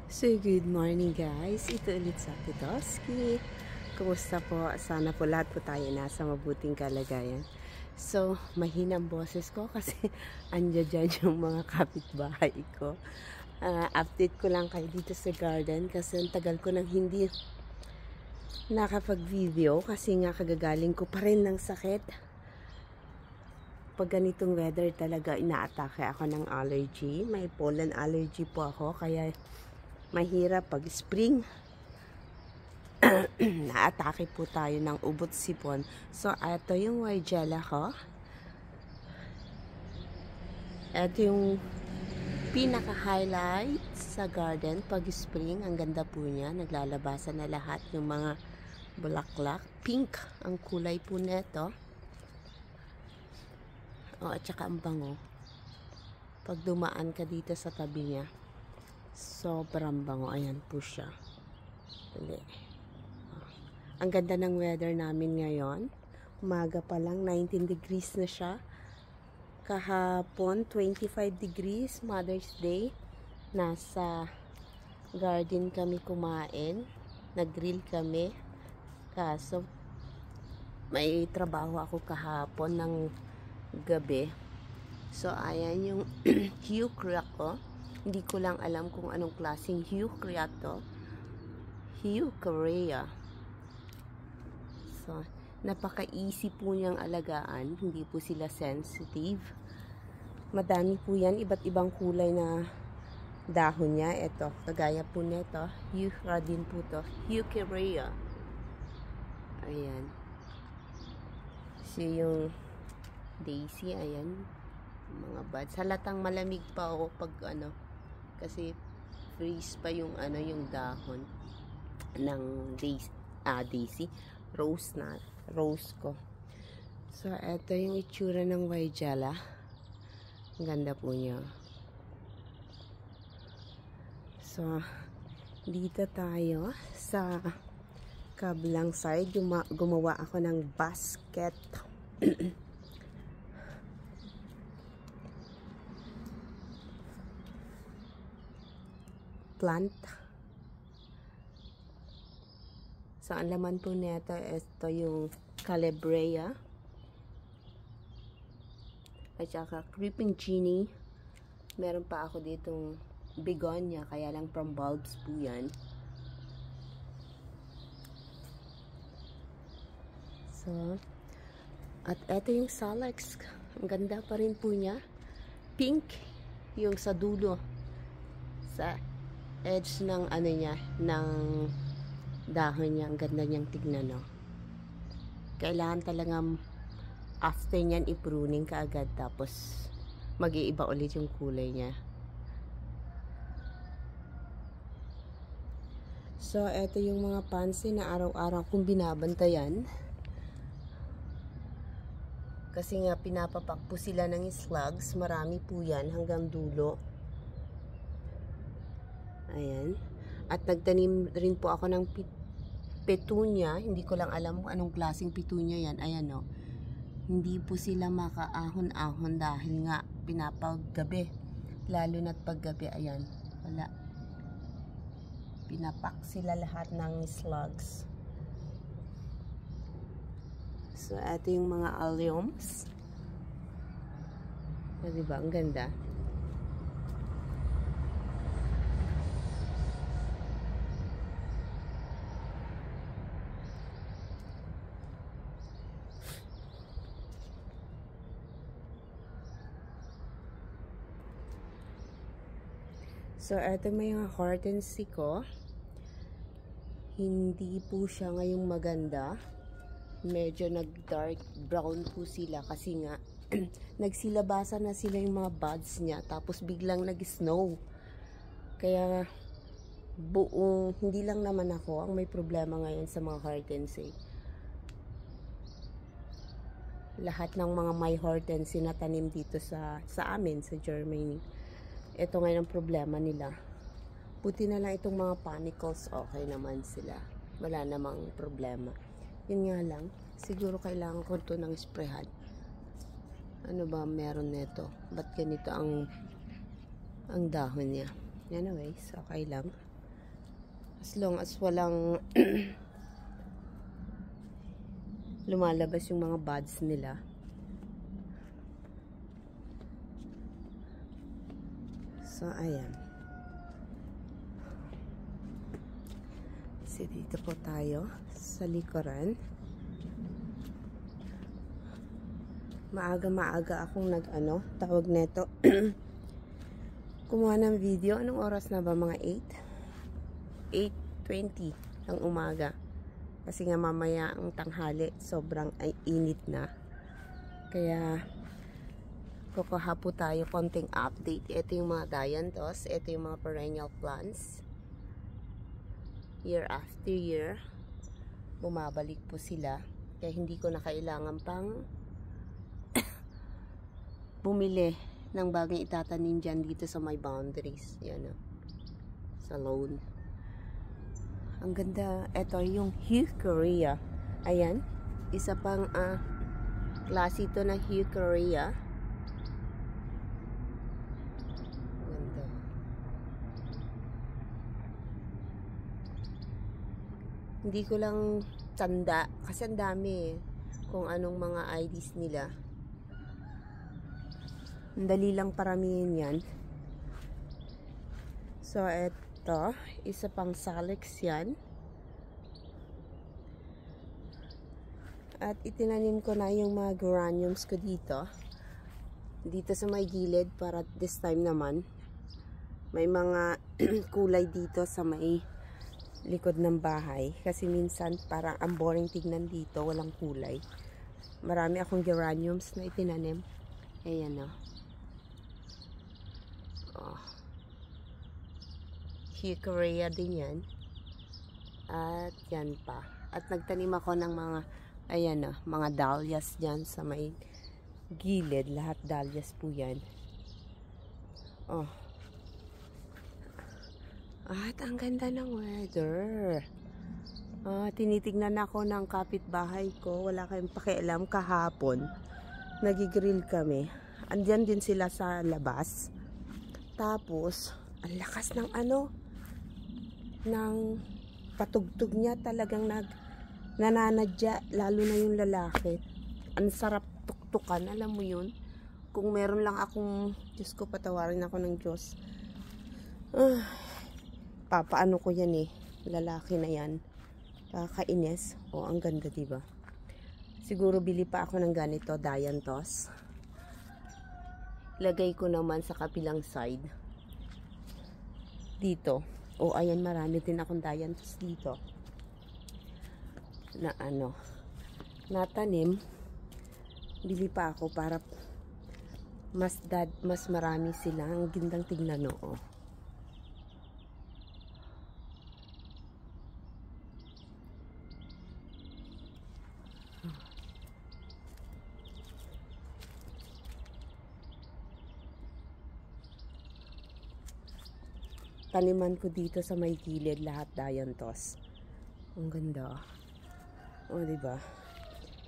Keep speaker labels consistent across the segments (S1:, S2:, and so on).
S1: So, good morning guys. Ito ulit sa Titoski. Kumusta po? Sana po lahat po tayo nasa mabuting kalagayan. So, mahina ang boses ko kasi andyan dyan yung mga kapitbahay ko. Update ko lang kayo dito sa garden kasi ang tagal ko nang hindi nakapag-video kasi nga kagagaling ko pa rin ng sakit. Pag ganitong weather talaga inaatake ako ng allergy. May pollen allergy po ako kaya mahirap pag spring. Naatake po tayo ng ubot sipon. So, ito yung Weigela ko. Ito yung pinaka-highlight sa garden pag spring. Ang ganda po niya. Naglalabasan na lahat yung mga bulaklak. Pink ang kulay po neto. At saka ang bango. Pag dumaan ka dito sa tabi niya, sobrang bango. Ayan po siya. Ang ganda ng weather namin ngayon. Umaga pa lang, 19 degrees na siya. Kahapon, 25 degrees, Mother's Day. Nasa garden kami kumain. Nag-grill kami. Kaso, may trabaho ako kahapon ng gabi. So, ayan yung heuchera ko. Hindi ko lang alam kung anong klaseng heuchera to. Heuchera. So, napaka-easy po niyang alagaan. Hindi po sila sensitive. Madami po yan. Iba't ibang kulay na dahon niya. Ito, kagaya po nito. Heuchera din po to. Heuchera. Ayan. So, yung daisy, ayan. Mga buds. Halatang malamig pa ako pag kasi freeze pa yung yung dahon ng daisy. Rose ko. So, ito yung itsura ng Weigela. Ang ganda po niya. So, dito tayo sa kabilang side. Gumawa ako ng basket. Plant. So, ang laman po nito, ito yung Calebrea. At saka Creeping Genie. Meron pa ako ditong Begonia, kaya lang from bulbs po yan. So, at ito yung Salix. Ang ganda pa rin po niya. Pink yung sa dulo. Sa edge ng niya, ng dahon niya. Ang ganda niyang tignan, no? Kailangan talagang after niyan i-pruning kaagad, tapos mag-iiba ulit yung kulay niya. So, eto yung mga pansy na araw-araw kong binabantayan. Kasi nga pinapapak po sila ng slugs. Marami po yan hanggang dulo. Ayan. At nagtanim rin po ako ng petunia. Hindi ko lang alam kung anong klaseng petunia yan. Ayan, no. Hindi po sila makaahon-ahon dahil nga pinapagabi. Lalo na't paggabi, ayan. Wala. Pinapak sila lahat ng slugs. So, ito yung mga alliums. Diba? Ang ganda. So, ito may mga hortensia ko. Hindi po siya ngayong maganda. Medyo nag-dark brown po sila kasi nga nagsilabasan na sila yung mga buds niya. Tapos biglang nag-snow. Kaya buong, hindi lang naman ako ang may problema ngayon sa mga hortensia. Lahat ng mga may hortensia na tanim dito sa amin, sa Germany. Ito ngayon ang problema nila. Buti na lang itong mga panicles, okay naman sila. Wala namang problema. Yun nga lang, siguro kailangan ko ito ng sprayhan. Ano ba meron nito? Ba't ganito ang dahon niya? Anyways, okay lang. As long as walang lumalabas yung mga buds nila. So, ayan. So, dito po tayo sa likuran. Maaga-maaga akong tawag neto. Kumuha ng video. Anong oras na ba? Mga 8:20 ng umaga. Kasi nga mamaya ang tanghali, sobrang init na. Kaya, kukuha po tayo konting update. Ito yung mga dianthus. Ito yung mga perennial plants. Year after year, bumabalik po sila. Kaya hindi ko na kailangan pang bumili ng bagong itatanim dyan dito sa my boundaries. Yan o. Sa lawn. Ang ganda. Ito yung Heucherea. Ayan. Isa pang klase ito ng Heucherea. Ganda. Hindi ko lang tanda. Kasi ang dami kung anong mga IDs nila. Ang dali lang paramihin yan. So, eto. Isa pang salix yan. At itinanim ko na yung mga geraniums ko dito. Dito sa may gilid para this time naman. May mga kulay dito sa may likod ng bahay. Kasi minsan parang ang boring tignan dito. Walang kulay. Marami akong geraniums na itinanim. Ayan o. Heucherea din yan. At yan pa. At nagtanim ako ng mga, ayan o, mga dahlias dyan sa may gilid. Lahat dahlias po yan. Oh. At ang ganda ng weather. Tinitignan ako ng kapitbahay ko. Wala kayong pakialam kahapon. Nagigrill kami. Andyan din sila sa labas. Tapos, ang lakas ng ng patugtog niya, talagang nananadya, lalo na yung lalaki. Ang sarap tuktukan, alam mo yun. Kung meron lang akong, Diyos ko, patawarin ako ng Diyos. Papaano ko yan eh, lalaki na yan. Kakainis. Ang ganda, diba? Siguro bili pa ako ng ganito, dianthus. Lagay ko naman sa kapilang side. Dito. Ayan, marami din akong dianthus dito. Na natanim. Bili pa ako para mas marami sila. Ang gandang tignan, oo. Taniman ko dito sa may gilid lahat dianthus. Ang ganda. Diba?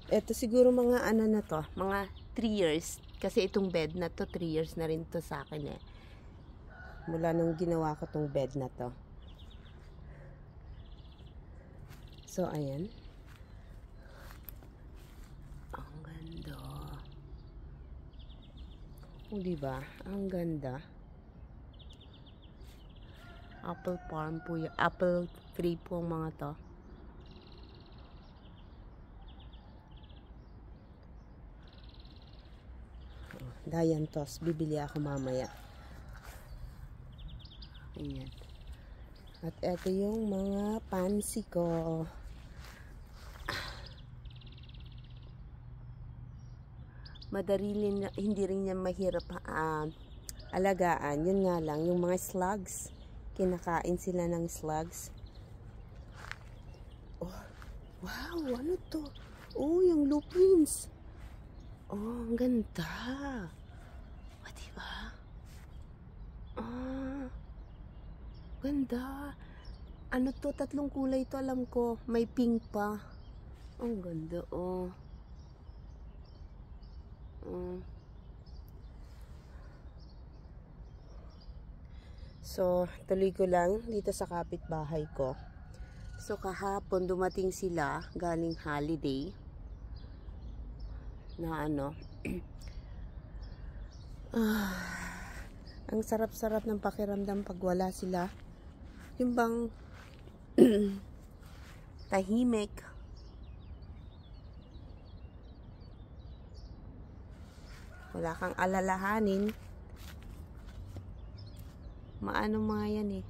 S1: Ito siguro mga na to, mga 3 years. Kasi itong bed na to, 3 years na rin to sa akin eh. Mula nung ginawa ko tong bed na to. So, ayan. Ang ganda. Diba? Ang ganda. Apple farm po yung apple tree po ang mga to. Dianthus, bibili ako mamaya. Ayan. At eto yung mga pansy ko. Madali rin, hindi rin niya mahirap alagaan. Yun nga lang, yung mga slugs. Kinakain sila ng slugs. Wow, ano to? Yung lupins. Ang ganda. Diba? Ganda. Ano to? 3 kulay to, alam ko. May pink pa. Ang ganda, So, tuloy ko lang dito sa kapitbahay ko. So, kahapon dumating sila galing holiday na ano. Ang sarap-sarap ng pakiramdam pag wala sila. Yung bang tahimik. Wala kang alalahanin. Maano mga yan eh.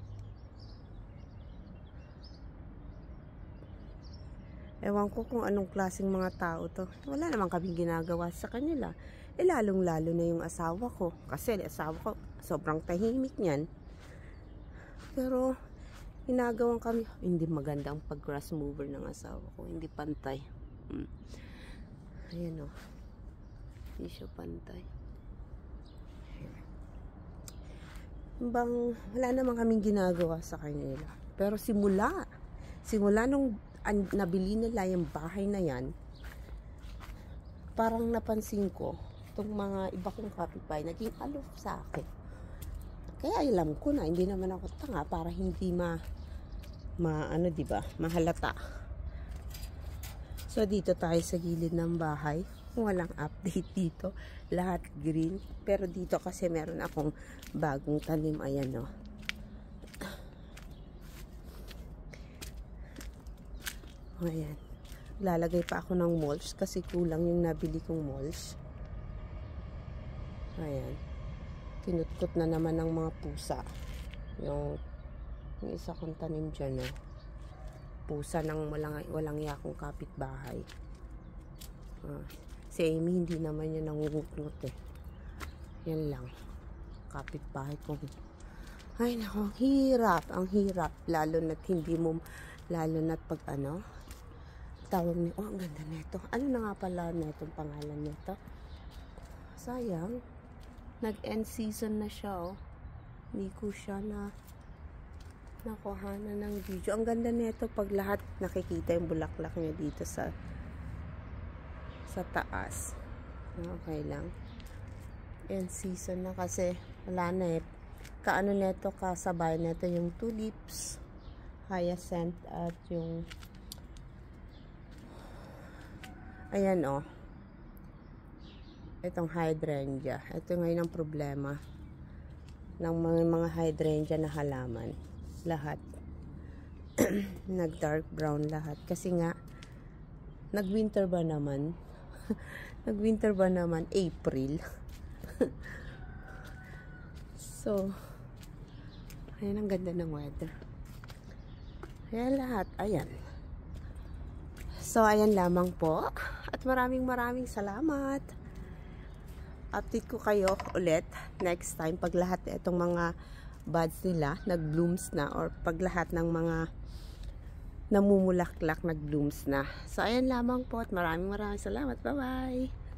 S1: Ewan ko kung anong klaseng mga tao to. Wala naman kaming ginagawa sa kanila. Eh lalong lalo na yung asawa ko. Kasi asawa ko sobrang tahimik niyan. Pero ginagawan kami. Hindi maganda ang pag-grass mover ng asawa ko. Hindi pantay. Ayan o. Hindi siya pantay. Bang wala naman kaming ginagawa sa kanila. Pero simula nung nabili nila yung bahay na yan, parang napansin ko itong mga iba kong kapitbahay naging aloof sa akin. Kaya alam ko na hindi naman ako tanga para hindi ano diba, mahalata. So dito tayo sa gilid ng bahay. Walang update dito. Lahat green. Pero dito kasi meron akong bagong tanim. Ayan o. Ayan. Lalagay pa ako ng mulch kasi kulang yung nabili kong mulch. Ayan. Kinutkot na naman ng mga pusa. Yung isa kong tanim dyan o. Pusa ng walang yakong kapitbahay. Si Amy hindi naman yun nangungut-ngut eh. Yan lang. Kapitbahay ko. Ay nako, hirap. Ang hirap. Lalo na't hindi mo, lalo na't pag ano, tawag niyo, oh ang ganda nito. Ano na nga pala netong pangalan nito? Sayang. Nag-end season na siya oh. Hindi ko siya nakuhanan ng video. Ang ganda nito pag lahat nakikita yung bulaklak niya dito sa taas. Okay lang. End season na kasi wala na eh. Kaano neto kasabay neto yung tulips, hyacinth at yung ayan oh. Itong hydrangea. Ito ngayon ang problema ng mga hydrangea na halaman. Lahat nag dark brown lahat kasi nga nag-winter ba naman? Nag-winter ba naman? April. So, ayan ang ganda ng weather. Ayan lahat. Ayan. So, ayan lamang po. At maraming salamat. Update ko kayo ulit next time pag lahat itong mga buds nila nag-blooms na or pag lahat ng mga namumulaklak nag-blooms na. So, ayan lamang po at maraming salamat. Bye-bye!